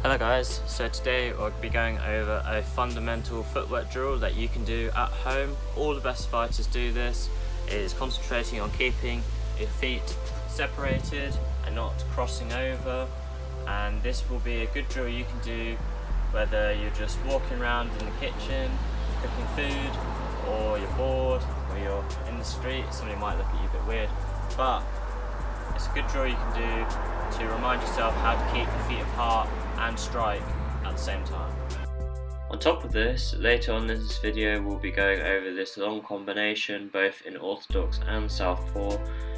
Hello guys, so today we'll be going over a fundamental footwork drill that you can do at home. All the best fighters do this. It is concentrating on keeping your feet separated and not crossing over, and this will be a good drill you can do whether you're just walking around in the kitchen, cooking food, or you're bored, or you're in the street. Somebody might look at you a bit weird, but it's a good drill you can do to remind yourself how to keep your feet apart and strike at the same time. On top of this, later on in this video we'll be going over this long combination both in orthodox and southpaw.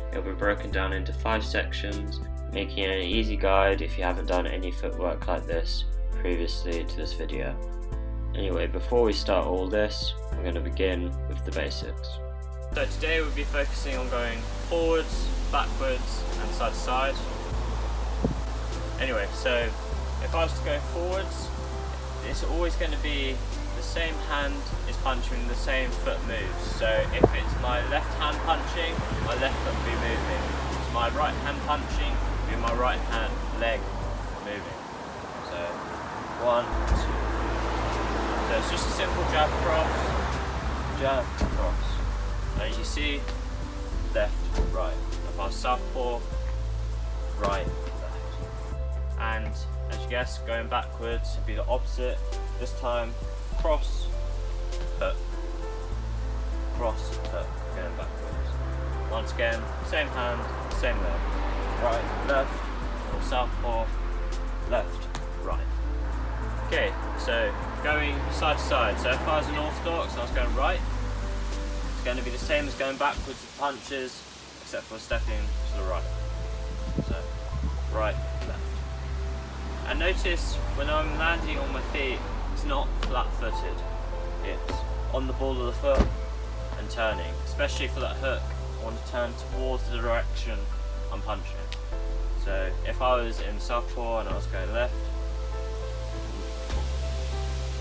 It'll be broken down into 5 sections, making it an easy guide if you haven't done any footwork like this previously to this video. Anyway, before we start all this, we're going to begin with the basics. So today we'll be focusing on going forwards, backwards and side to side. Anyway, so if I was to go forwards, it's always going to be the same hand is punching the same foot moves. So if it's my left hand punching, my left foot will be moving. If it's my right hand punching, it will be my right hand leg moving. So 1, 2. So it's just a simple jab cross, jab cross. And as you see, left, right. If I was southpaw, right, left. And as you guess, going backwards would be the opposite. This time, cross, hook, going backwards. Once again, same hand, same leg. Right, left, or southpaw, left, right. Okay, so going side to side. So if I was an orthodox and I was going right, it's going to be the same as going backwards with punches, except for stepping to the right. So, right, left. And notice when I'm landing on my feet, it's not flat-footed. It's on the ball of the foot and turning. Especially for that hook, I want to turn towards the direction I'm punching. So if I was in southpaw and I was going left,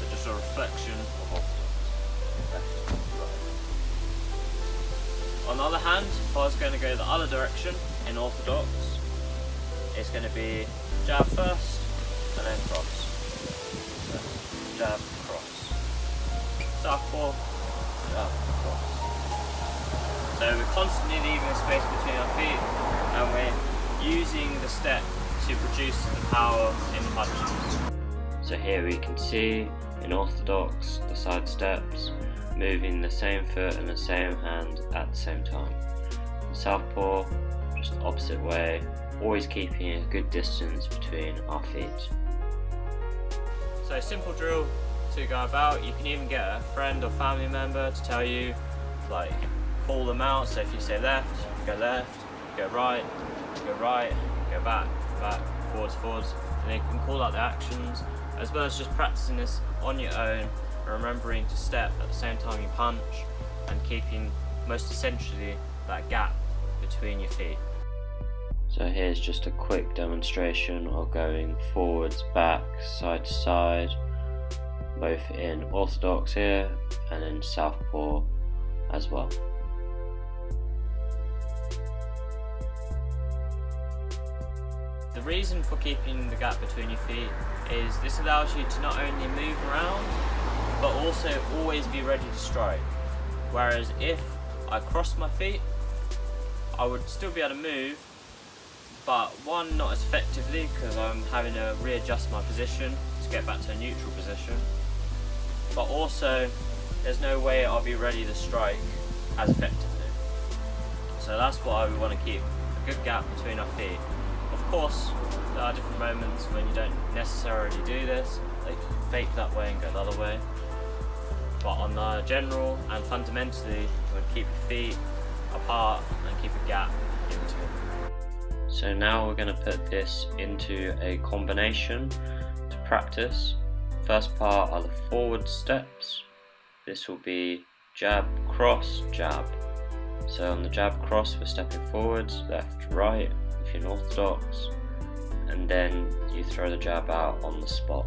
it's just a reflection of orthodox. Left, right. On the other hand, if I was going to go the other direction in orthodox, it's going to be jab first, and then cross. So, jab, cross. Southpaw, jab, cross. So we're constantly leaving a space between our feet, and we're using the step to produce the power in the punches. So here we can see in orthodox the side steps, moving the same foot and the same hand at the same time. In southpaw, just the opposite way, always keeping a good distance between our feet. So simple drill to go about. You can even get a friend or family member to tell you, like, call them out. So if you say left, go right, go back, forwards, and you can call out the actions, as well as just practicing this on your own and remembering to step at the same time you punch, and keeping most essentially that gap between your feet. So here's just a quick demonstration of going forwards, back, side to side, both in orthodox here and in southpaw as well. The reason for keeping the gap between your feet is this allows you to not only move around, but also always be ready to strike. Whereas if I crossed my feet, I would still be able to move, but one, not as effectively because I'm having to readjust my position to get back to a neutral position, but also there's no way I'll be ready to strike as effectively. So that's why we want to keep a good gap between our feet. Of course, there are different moments when you don't necessarily do this, like fake that way and go the other way, but on the general and fundamentally, you want to keep your feet apart and keep a gap in between. So now we're going to put this into a combination to practice. First part are the forward steps. This will be jab, cross, jab. So on the jab cross we're stepping forwards, left, right, if you're orthodox, and then you throw the jab out on the spot.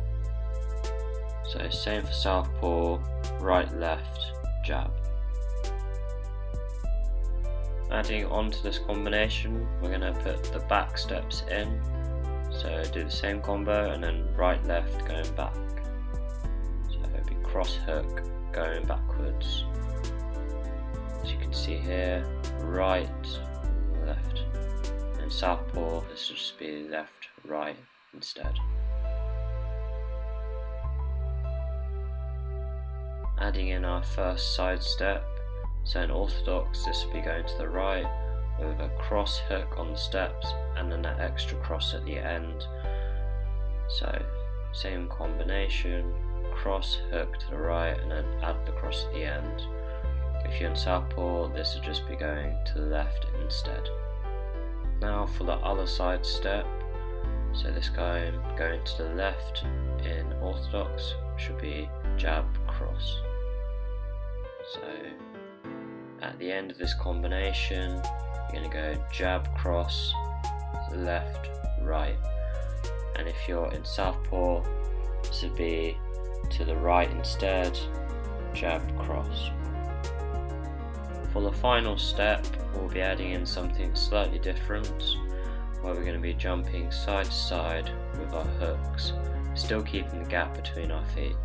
So same for southpaw, right, left, jab. Adding on to this combination, we're going to put the back steps in. So do the same combo and then right, left, going back. So it'll be cross hook, going backwards. As you can see here, right, left. And southpaw, this will just be left, right instead. Adding in our first side step. So in orthodox, this will be going to the right with a cross hook on the steps and then that extra cross at the end. So same combination, cross hook to the right and then add the cross at the end. If you're in southpaw, this will just be going to the left instead. Now for the other side step. So this guy going to the left in orthodox should be jab cross. So at the end of this combination, you're going to go jab cross, left, right. And if you're in southpaw, this would be to the right instead, jab cross. For the final step, we'll be adding in something slightly different, where we're going to be jumping side to side with our hooks, still keeping the gap between our feet.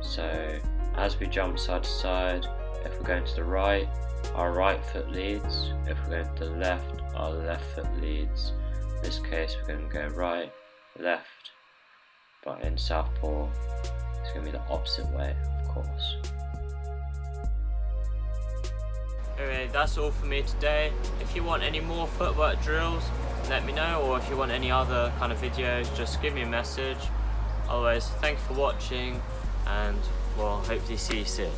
So as we jump side to side, if we're going to the right, our right foot leads. If we're going to the left, our left foot leads. In this case, we're going to go right, left, but in southpaw, it's going to be the opposite way, of course. Anyway, that's all for me today. If you want any more footwork drills, let me know, or if you want any other kind of videos, just give me a message. Otherwise, thank you for watching, and well, hopefully see you soon.